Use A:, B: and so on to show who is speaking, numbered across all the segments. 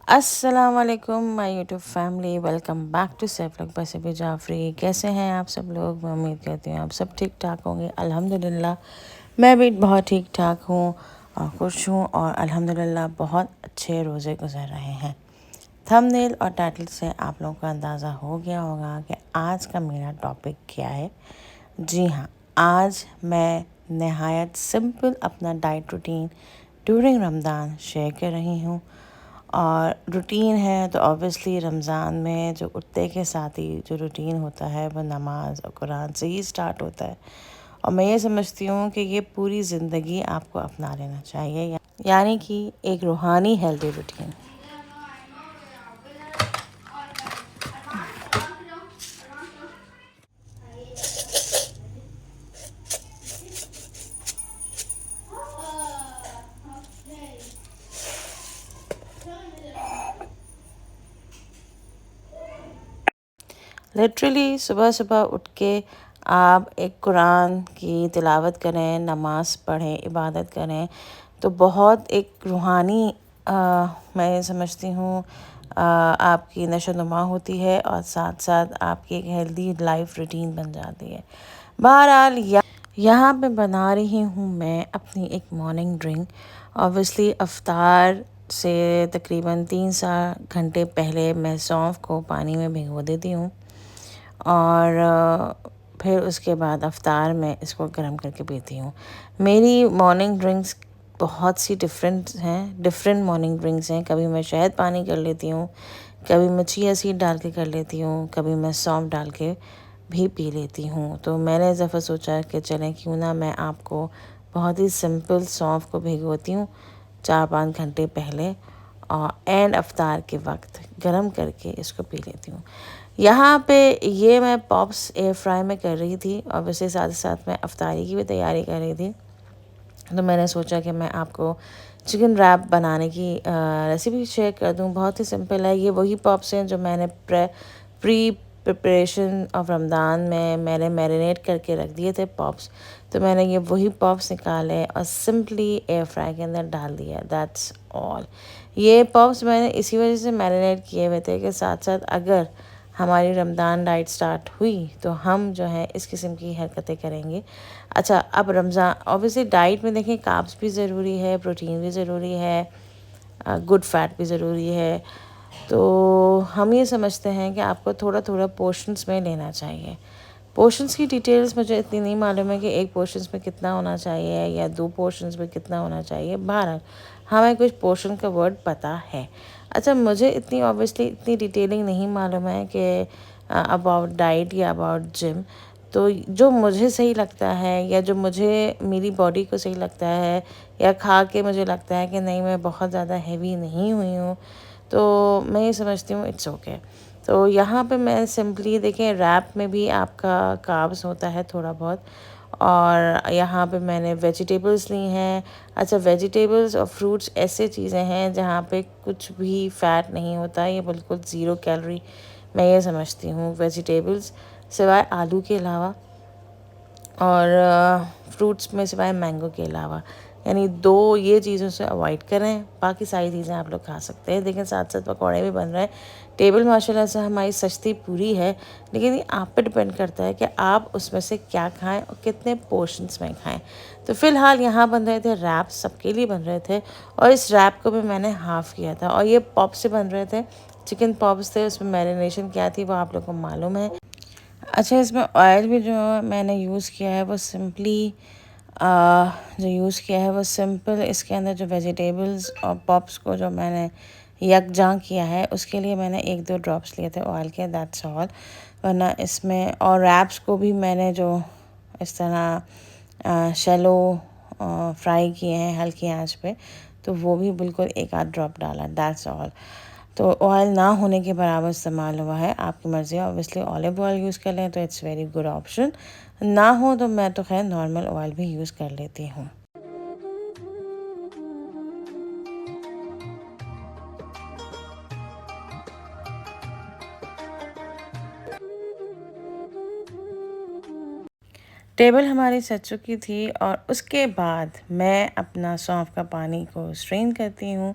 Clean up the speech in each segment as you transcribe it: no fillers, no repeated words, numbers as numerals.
A: अस्सलाम वालेकुम my YouTube family. Welcome back to Saif look by Sabhi Jafri. कैसे हैं आप सब लोग? मैं उम्मीद करती हूँ आप सब ठीक ठाक होंगे। अल्हम्दुलिल्लाह मैं भी बहुत ठीक ठाक हूँ और खुश हूँ और अल्हम्दुलिल्लाह बहुत अच्छे रोज़े गुजर रहे हैं। थंबनेल और टाइटल से आप लोगों को अंदाज़ा हो गया होगा कि आज का मेरा टॉपिक क्या है। जी हाँ, आज मैं नहायत सिंपल अपना diet routine during Ramzan share कर रही हूँ। और रूटीन है तो ऑब्वियसली रमज़ान में जो उठते के साथ ही जो रूटीन होता है वो नमाज और कुरान से ही स्टार्ट होता है। और मैं ये समझती हूँ कि ये पूरी ज़िंदगी आपको अपना लेना चाहिए, यानी कि एक रूहानी हेल्दी रूटीन। लिटरली सुबह सुबह उठ के आप एक कुरान की तिलावत करें, नमाज़ पढ़ें, इबादत करें तो बहुत एक रूहानी मैं समझती हूँ आपकी नशोनुमा होती है और साथ साथ आपकी एक हेल्दी लाइफ रूटीन बन जाती है। बहरहाल यहाँ पे बना रही हूँ मैं अपनी एक मॉर्निंग ड्रिंक। ऑब्वियसली अफ्तार से तकरीबन 3-4 घंटे पहले मैं सौंफ को पानी में भिगो देती हूँ और फिर उसके बाद अफ्तार में इसको गर्म करके पीती हूँ। मेरी मॉर्निंग ड्रिंक्स बहुत सी डिफरेंट मॉर्निंग ड्रिंक्स हैं। कभी मैं शहद पानी कर लेती हूँ, कभी मैं चिया सीड डाल के कर लेती हूँ, कभी मैं सौंफ डाल के भी पी लेती हूँ। तो मैंने इस दफ़ा सोचा कि चलें क्यों ना मैं आपको बहुत ही सिंपल सौंफ को भिगोती हूँ 4-5 घंटे पहले और एंड अफ्तार के वक्त गरम करके इसको पी लेती हूँ। यहाँ पे ये मैं पॉप्स एयर फ्राई में कर रही थी और वैसे साथ साथ मैं अफ्तारी की भी तैयारी कर रही थी। तो मैंने सोचा कि मैं आपको चिकन रैप बनाने की रेसिपी शेयर कर दूँ। बहुत ही सिंपल है। ये वही पॉप्स हैं जो मैंने प्री प्रिपरेशन ऑफ रमज़ान में मैंने मैरिनेट करके रख दिए थे पॉप्स। तो मैंने ये वही पॉप्स निकाले और सिंपली एयर फ्राई के अंदर डाल दिया। That's all. ये पॉप्स मैंने इसी वजह से मैरिनेट किए हुए थे कि साथ साथ अगर हमारी रमज़ान डाइट स्टार्ट हुई तो हम जो है इस किस्म की हरकतें करेंगे। अच्छा, अब रमज़ान ऑब्वियसली डाइट में देखें कार्ब्स भी ज़रूरी है, प्रोटीन भी ज़रूरी है, गुड फैट भी ज़रूरी है। तो हम ये समझते हैं कि आपको थोड़ा थोड़ा पोर्शंस में लेना चाहिए। पोर्शंस की डिटेल्स मुझे इतनी नहीं मालूम है कि एक पोर्शंस में कितना होना चाहिए या 2 पोर्शंस में कितना होना चाहिए। बहरहाल हमें कुछ पोर्शन का वर्ड पता है। अच्छा, मुझे इतनी ऑब्वियसली इतनी डिटेलिंग नहीं मालूम है कि अबाउट डाइट या अबाउट जिम। तो जो मुझे सही लगता है या जो मुझे मेरी बॉडी को सही लगता है या खा के मुझे लगता है कि नहीं मैं बहुत ज़्यादा हैवी नहीं हुई हूँ, तो मैं ये समझती हूँ इट्स ओके। तो यहाँ पे मैं सिंपली देखें रैप में भी आपका कार्ब्स होता है थोड़ा बहुत। और यहाँ पे मैंने वेजिटेबल्स ली हैं। अच्छा, वेजिटेबल्स और फ्रूट्स ऐसे चीज़ें हैं जहाँ पे कुछ भी फ़ैट नहीं होता, ये बिल्कुल ज़ीरो कैलोरी मैं ये समझती हूँ वेजिटेबल्स, सिवाय आलू के अलावा और फ्रूट्स में सिवाय मैंगो के अलावा। यानी 2 ये चीज़ों से अवॉइड करें, बाकी सारी चीज़ें आप लोग खा सकते हैं। देखें साथ साथ पकौड़े भी बन रहे हैं। टेबल माशाल्लाह से हमारी सस्ती पूरी है, लेकिन ये आप पे डिपेंड करता है कि आप उसमें से क्या खाएं और कितने पोर्शंस में खाएं। तो फ़िलहाल यहाँ बन रहे थे रैप, सबके लिए बन रहे थे और इस रैप को भी मैंने हाफ़ किया था। और ये पॉप से बन रहे थे, चिकन पॉप्स थे, उसमें मैरिनेशन क्या थी वो आप लोग को मालूम है। अच्छा, इसमें ऑयल भी जो मैंने यूज़ किया है वो सिंपली जो यूज़ किया है वो सिंपल इसके अंदर जो वेजिटेबल्स और पॉप्स को जो मैंने यकजां किया है उसके लिए मैंने 1-2 ड्रॉप्स लिए थे ऑयल के, दैट्स ऑल। वरना इसमें और रैप्स को भी मैंने जो इस तरह शैलो फ्राई किए हैं हल्की आंच पे, तो वो भी बिल्कुल 1-8 ड्रॉप डाला, दैट्स ऑल। तो ऑयल ना होने के बराबर इस्तेमाल हुआ है, आपकी मर्ज़ी है। ऑब्वियसली ऑलिव ऑयल यूज़ कर लें तो इट्स वेरी गुड ऑप्शन। ना हो तो मैं तो खैर नॉर्मल ऑयल भी यूज़ कर लेती हूँ। टेबल हमारी सज चुकी थी और उसके बाद मैं अपना सौंफ का पानी को स्ट्रेन करती हूँ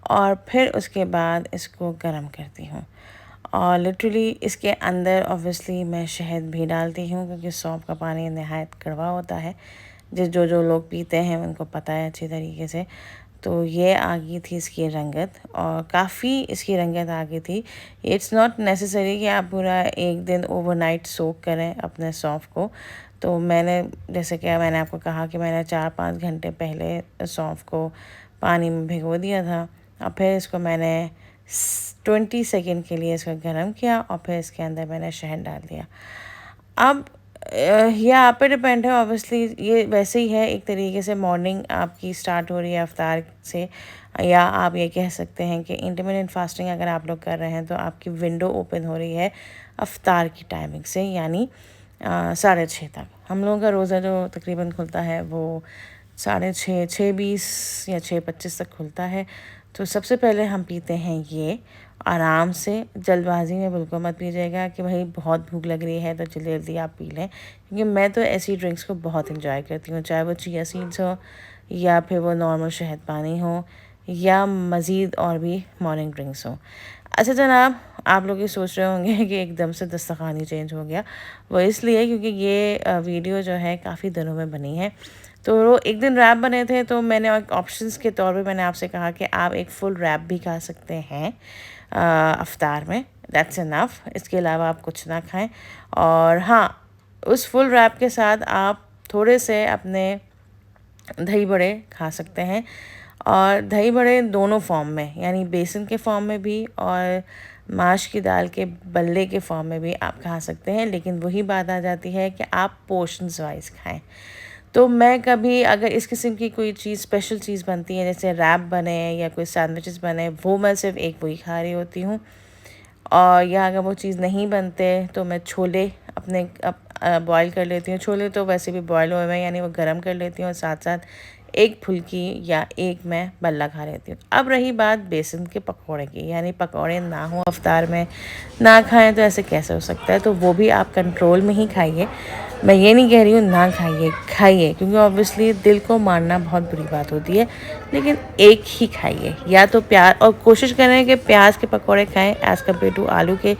A: और फिर उसके बाद इसको गर्म करती हूँ। और लिटरली इसके अंदर ऑब्वियसली मैं शहद भी डालती हूँ, क्योंकि सौंफ का पानी नहायत कड़वा होता है। जो जो लोग पीते हैं उनको पता है अच्छी तरीके से। तो ये आ गई थी इसकी रंगत, और काफ़ी इसकी रंगत आ गई थी। इट्स नॉट नेसेसरी कि आप पूरा एक दिन ओवरनाइट सोक करें अपने सौंफ को। तो मैंने, जैसे कि मैंने आपको कहा कि मैंने 4-5 घंटे पहले सौंफ को पानी में भिगो दिया था, और फिर इसको मैंने 20 सेकेंड के लिए इसको गर्म किया, और फिर इसके अंदर मैंने शहद डाल दिया। अब ये आप पे डिपेंड है ऑब्वियसली। ये वैसे ही है, एक तरीके से मॉर्निंग आपकी स्टार्ट हो रही है अफ्तार से, या आप ये कह सकते हैं कि इंटरमिटेंट फास्टिंग अगर आप लोग कर रहे हैं तो आपकी विंडो ओपन हो रही है अफ्तार की टाइमिंग से, यानी 6:30 तक। हम लोगों का रोज़ा जो तकरीबन खुलता है वो 6:30, 6:20 या 6:25 तक खुलता है। तो सबसे पहले हम पीते हैं ये आराम से, जल्दबाजी में बिल्कुल मत पीजिएगा कि भाई बहुत भूख लग रही है तो जल्दी जल्दी आप पी लें, क्योंकि मैं तो ऐसी ड्रिंक्स को बहुत इंजॉय करती हूँ, चाहे वो चिया सीड्स हो या फिर वो नॉर्मल शहद पानी हो या मज़ीद और भी मॉर्निंग ड्रिंक्स हो। अच्छा जनाब, आप लोग ये सोच रहे होंगे कि एकदम से दस्तरखानी चेंज हो गया। वो इसलिए क्योंकि ये वीडियो जो है काफ़ी दिनों में बनी है। तो एक दिन रैप बने थे, तो मैंने ऑप्शंस के तौर पे मैंने आपसे कहा कि आप एक फुल रैप भी खा सकते हैं अफ्तार में, दैट्स इनफ। इसके अलावा आप कुछ ना खाएं। और हाँ, उस फुल रैप के साथ आप थोड़े से अपने दही बड़े खा सकते हैं, और दही बड़े दोनों फॉर्म में, यानी बेसन के फॉर्म में भी और माश की दाल के बल्ले के फॉर्म में भी आप खा सकते हैं। लेकिन वही बात आ जाती है कि आप पोर्शंस वाइज खाएं। तो मैं कभी अगर इस किस्म की कोई चीज़, स्पेशल चीज़ बनती है, जैसे रैप बने या कोई सैंडविचेस बने, वो मैं सिर्फ एक वही खा रही होती हूँ। और या अगर वो चीज़ नहीं बनते तो मैं छोले अपने बॉईल कर लेती हूँ। छोले तो वैसे भी बॉईल हुए हुए, यानी वो गर्म कर लेती हूँ, और साथ साथ एक फुल्की या एक मैं बल्ला खा लेती हूँ। अब रही बात बेसन के पकौड़े की, यानी पकौड़े ना हो अफ्तार में, ना खाएं तो ऐसे कैसे हो सकता है। तो वो भी आप कंट्रोल में ही खाइए। मैं ये नहीं कह रही हूँ ना खाइए, खाइए, क्योंकि ऑब्वियसली दिल को मारना बहुत बुरी बात होती है, लेकिन एक ही खाइए। या तो प्याज, और कोशिश करें कि प्याज के पकौड़े खाएं एज़ कम्पेयर टू आलू के,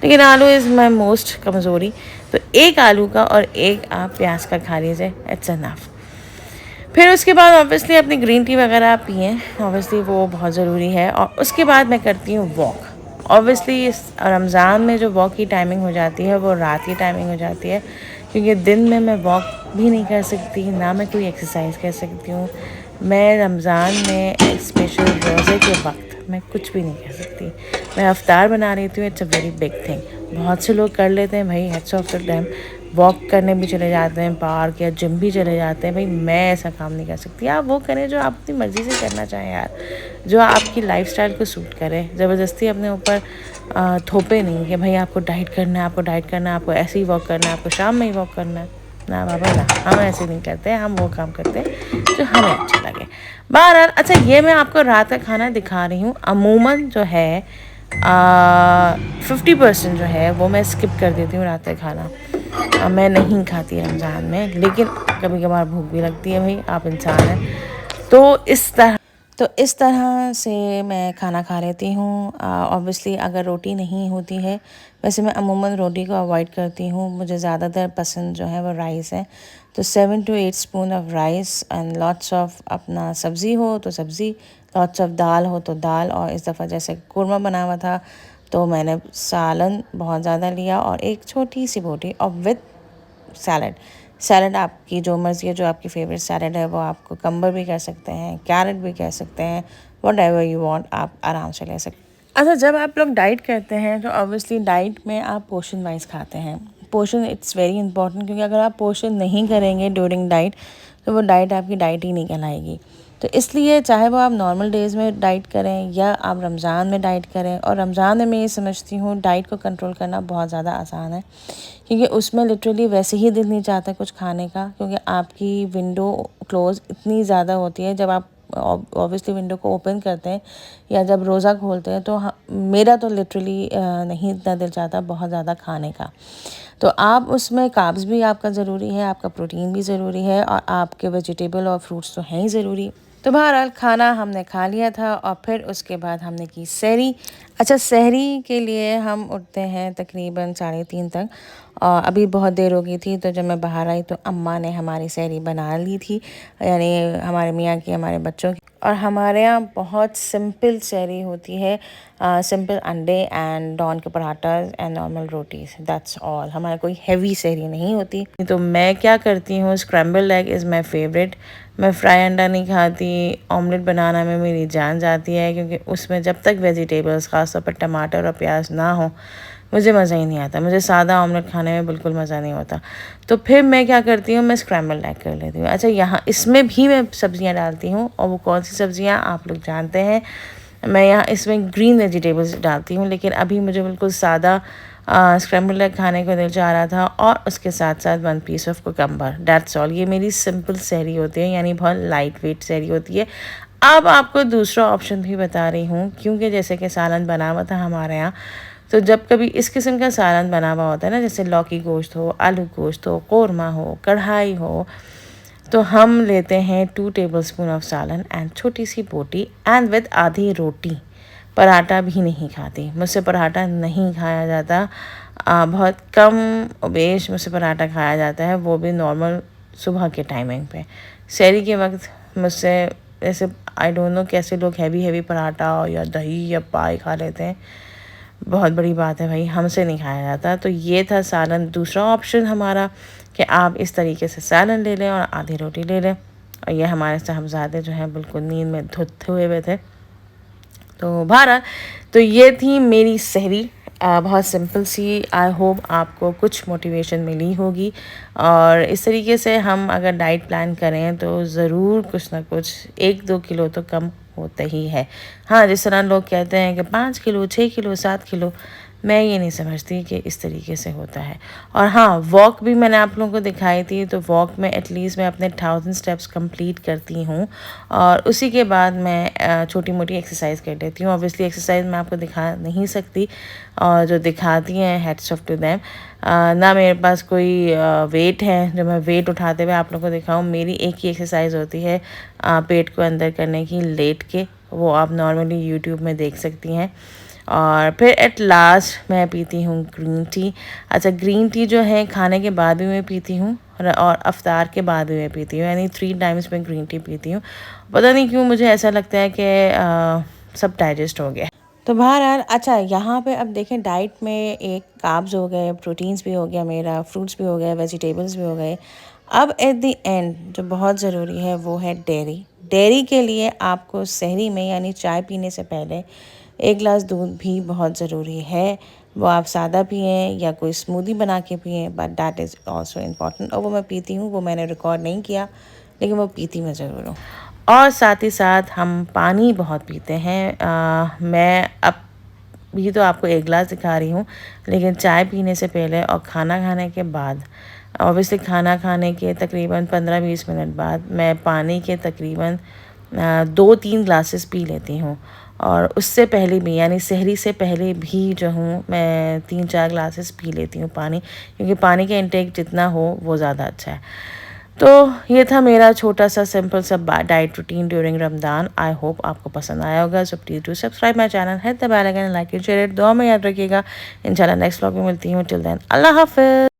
A: लेकिन आलू इज़ माई मोस्ट कमज़ोरी। तो एक आलू का और एक आप प्याज का खा लीजिए, इट्स इनफ। फिर उसके बाद ऑब्वियसली अपनी ग्रीन टी वगैरह पिएँ, ऑब्वियसली वो बहुत ज़रूरी है। और उसके बाद मैं करती हूँ वॉक। ऑब्वियसली इस रमज़ान में जो वॉक की टाइमिंग हो जाती है वो रात की टाइमिंग हो जाती है, क्योंकि दिन में मैं वॉक भी नहीं कर सकती, ना मैं कोई एक्सरसाइज कर सकती हूँ। मैं रमज़ान में स्पेशल रोज़े के वक्त मैं कुछ भी नहीं कर सकती। मैं अफ्तार बना लेती हूँ, it's a very big thing. बहुत से लोग कर लेते हैं भाई, heads of the time, walk करने भी चले जाते हैं, पार्क या जिम भी चले जाते हैं। भाई मैं ऐसा काम नहीं कर सकती। आप वो करें जो आप अपनी मर्ज़ी से करना चाहें यार, जो आपकी लाइफस्टाइल को सूट करे। ज़बरदस्ती अपने ऊपर थोपे नहीं कि भाई आपको डाइट करना है, आपको डाइट करना है, आपको ऐसे ही वॉक करना है, आपको शाम में ही वॉक करना है। ना बाबा ना, हम ऐसे नहीं करते। हम वो काम करते हैं जो हमें अच्छा लगे। बहरहाल, अच्छा ये मैं आपको रात का खाना दिखा रही हूँ। अमूमन जो है 50% जो है वो मैं स्किप कर देती हूँ रात का खाना। मैं नहीं खाती रमज़ान में, लेकिन कभी कभार भूख भी लगती है, भाई आप इंसान हैं। तो इस तरह से मैं खाना खा लेती हूँ। ऑब्वियसली अगर रोटी नहीं होती है, वैसे मैं अमूमन रोटी को अवॉइड करती हूँ। मुझे ज़्यादातर पसंद जो है वो राइस है। तो 7 to 8 spoon of rice and lots of अपना सब्ज़ी हो तो सब्ज़ी, लॉट्स ऑफ दाल हो तो दाल। और इस दफ़ा जैसे कोरमा बना हुआ था तो मैंने सालन बहुत ज़्यादा लिया, और एक छोटी सी बोटी और विद सैलड। सैलड आपकी जो मर्ज़ी है, जो आपकी फेवरेट सैलड है वो आप कुकम्बर भी कर सकते हैं, कैरेट भी कह सकते हैं, वट एवर यू वांट, आप आराम से ले सकते हैं। अच्छा, जब आप लोग डाइट करते हैं तो ऑब्वियसली डाइट में आप पोर्शन वाइज खाते हैं। पोर्शन इट्स वेरी इंपॉर्टेंट, क्योंकि अगर आप पोर्शन नहीं करेंगे ड्यूरिंग डाइट तो वो डाइट आपकी डाइट ही नहीं कहलाएगी। तो इसलिए चाहे वो आप नॉर्मल डेज़ में डाइट करें या आप रमज़ान में डाइट करें, और रमज़ान में मैं ये समझती हूँ डाइट को कंट्रोल करना बहुत ज़्यादा आसान है, क्योंकि उसमें लिटरली वैसे ही दिल नहीं चाहता कुछ खाने का, क्योंकि आपकी विंडो क्लोज़ इतनी ज़्यादा होती है। जब आप ऑब्वियसली विंडो को ओपन करते हैं या जब रोज़ा खोलते हैं तो मेरा तो लिटरली नहीं इतना दिल चाहता बहुत ज़्यादा खाने का। तो आप उसमें कार्ब्स भी आपका ज़रूरी है, आपका प्रोटीन भी ज़रूरी है, और आपके वेजिटेबल और फ्रूट्स तो हैं ही ज़रूरी। तो बहरहाल खाना हमने खा लिया था और फिर उसके बाद हमने की सहरी। अच्छा, सहरी के लिए हम उठते हैं तकरीबन 3:30 तक, और अभी बहुत देर हो गई थी। तो जब मैं बाहर आई तो अम्मा ने हमारी सहरी बना ली थी, यानी हमारे मियाँ की, हमारे बच्चों की। और हमारे यहाँ बहुत सिंपल सहरी होती है, सिंपल अंडे एंड डॉन के paratha and normal rotis, that's all. हमारे कोई हैवी सहरी नहीं होती। तो मैं क्या करती हूँ, scramble egg is my favourite. मैं फ्राई अंडा नहीं खाती, ऑमलेट बनाना में मेरी जान जाती है, क्योंकि उसमें जब तक वेजिटेबल्स ख़ासतौर पर टमाटर और प्याज ना हो मुझे मज़ा ही नहीं आता। मुझे सादा ऑमलेट खाने में बिल्कुल मज़ा नहीं होता। तो फिर मैं क्या करती हूँ, मैं स्क्रैम्बल एग कर लेती हूँ। अच्छा, यहाँ इसमें भी मैं सब्ज़ियाँ डालती हूँ, और वो कौन सी सब्ज़ियाँ आप लोग जानते हैं। मैं यहाँ इसमें ग्रीन वेजिटेबल्स डालती हूँ, लेकिन अभी मुझे बिल्कुल सादा स्क्रैम्बल एग खाने को दिल चाह रहा था, और उसके साथ साथ 1 piece of cucumber, that's all. ये मेरी सिंपल सहरी होती है, यानी बहुत लाइट वेट सहरी होती है। अब आपको दूसरा ऑप्शन भी बता रही हूँ, क्योंकि जैसे कि सालन बना हुआ था हमारे यहाँ, तो जब कभी इस किस्म का सालन बना हुआ होता है ना, जैसे लौकी गोश्त हो, आलू गोश्त हो, कौरमा हो, कढ़ाई हो, तो हम लेते हैं 2 टेबलस्पून ऑफ सालन एंड छोटी सी बोटी एंड विद आधी रोटी। पराठा भी नहीं खाती, मुझसे पराठा नहीं खाया जाता। बहुत कम बेश मुझसे पराठा खाया जाता है, वो भी नॉर्मल सुबह के टाइमिंग पे। सहरी के वक्त मुझसे ऐसे आई डोंट नो कैसे लोग हैवी हैवी पराठा या दही या पाई खा लेते हैं। बहुत बड़ी बात है भाई, हमसे नहीं खाया जाता। तो ये था सालन, दूसरा ऑप्शन हमारा, कि आप इस तरीके से सालन ले लें और आधी रोटी ले लें। और ये हमारे साहबजादे जो हैं बिल्कुल नींद में धुते हुए थे। तो बहरहाल, तो ये थी मेरी सहरी, बहुत सिंपल सी। आई होप आपको कुछ मोटिवेशन मिली होगी, और इस तरीके से हम अगर डाइट प्लान करें तो ज़रूर कुछ ना कुछ 1-2 किलो तो कम होता ही है। हाँ, जिस तरह लोग कहते हैं कि 5 किलो, 6 किलो, 7 किलो, मैं ये नहीं समझती कि इस तरीके से होता है। और हाँ, वॉक भी मैंने आप लोगों को दिखाई थी, तो वॉक में एटलीस्ट मैं अपने 1000 स्टेप्स कंप्लीट करती हूँ, और उसी के बाद मैं छोटी मोटी एक्सरसाइज कर लेती हूँ। ऑब्वियसली एक्सरसाइज मैं आपको दिखा नहीं सकती, और जो दिखाती हैं हैट्स ऑफ टू देम। ना मेरे पास कोई वेट है जो मैं वेट उठाते हुए आप लोगों को दिखाऊं। मेरी एक ही एक्सरसाइज होती है पेट को अंदर करने की, लेट के, वो आप नॉर्मली यूट्यूब में देख सकती हैं। और फिर एट लास्ट मैं पीती हूँ ग्रीन टी। अच्छा, ग्रीन टी जो है खाने के बाद भी मैं पीती हूँ, और अफ्तार के बाद भी मैं पीती हूँ, यानी 3 टाइम्स मैं ग्रीन टी पीती हूँ। पता नहीं क्यों मुझे ऐसा लगता है कि सब डाइजेस्ट हो गया। तो बहरहाल, अच्छा यहाँ पे अब देखें, डाइट में एक कार्ब्स हो गए, प्रोटीन्स भी हो गया मेरा, फ्रूट्स भी हो गए, वेजिटेबल्स भी हो गए। अब एट द एंड जो बहुत ज़रूरी है वो है डेयरी। डेयरी के लिए आपको सहरी में, यानी चाय पीने से पहले, 1 गिलास दूध भी बहुत ज़रूरी है। वो आप सादा पिएँ या कोई स्मूदी बना के पिएँ, but that is also important. और वो मैं पीती हूँ, वो मैंने रिकॉर्ड नहीं किया, लेकिन वो पीती मैं ज़रूर हूँ। और साथ ही साथ हम पानी बहुत पीते हैं। मैं अब भी तो आपको 1 गिलास दिखा रही हूँ, लेकिन चाय पीने से पहले और खाना खाने के बाद, ऑब्वियसली खाना खाने के तकरीबन 15-20 मिनट बाद, मैं पानी के तकरीबन 2-3 ग्लासेस पी लेती हूँ। और उससे पहले भी, यानी सहरी से पहले भी जो हूँ, मैं 3-4 ग्लासेस पी लेती हूँ पानी, क्योंकि पानी का इंटेक जितना हो वो ज़्यादा अच्छा है। तो ये था मेरा छोटा सा सिंपल सा diet routine during Ramzan. I hope आपको पसंद आया होगा। So please do subscribe my channel, hit the bell icon, like and share it. दुआ में याद रखिएगा। इंशाल्लाह नेक्स्ट व्लॉग में मिलती हूँ। टिल देन, अल्लाह हाफ़िज़।